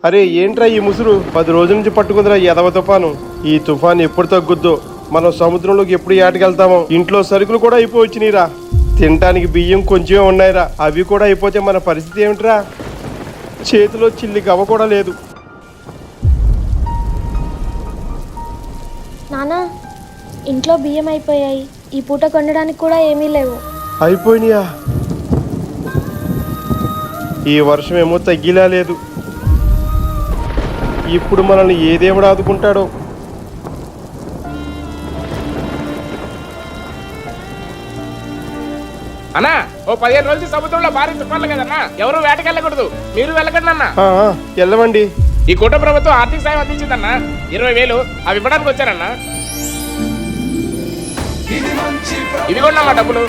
అరే ఏంట్రా ఈ ముసురు 10 రోజుల నుంచి పట్టుకుందిరా ఈ ఎదవ తుఫాను. ఈ తుఫాను ఎప్పుడు తగ్గుద్దో, మనం సముద్రంలోకి ఎప్పుడు ఏటకెళ్తామో. ఇంట్లో సరుకులు కూడా అయిపోవచ్చినీరా. తినటానికి బియ్యం కొంచెమే ఉన్నాయిరా, అవి కూడా అయిపోతే మన పరిస్థితి ఏమిట్రా? చేతిలో చిల్లి గవ్వ కూడా లేదు. నానా, ఇంట్లో బియ్యం అయిపోయాయి. ఈ పూట కొనడానికి కూడా ఏమీ లేవు. అయిపోయినాయా? ఈ వర్షం ఏమో తగ్గిలా లేదు. ఇప్పుడు మనల్ని ఏ దేవుడు ఆదుకుంటాడో. అన్నా, ఓ 15 రోజులు సముద్రంలో భారీ తుఫాన్లు కదన్నా, ఎవరు వేటకెళ్ళకూడదు. మీరు వెళ్ళకండి అన్న. వెళ్ళమండి. ఈ కుటుంబ ప్రభుత్వం ఆర్థిక సాయం అందించిందన్నా, 20,000 అవి ఇవ్వడానికి వచ్చారన్నా. ఇదిగోండి అమ్మా డబ్బులు.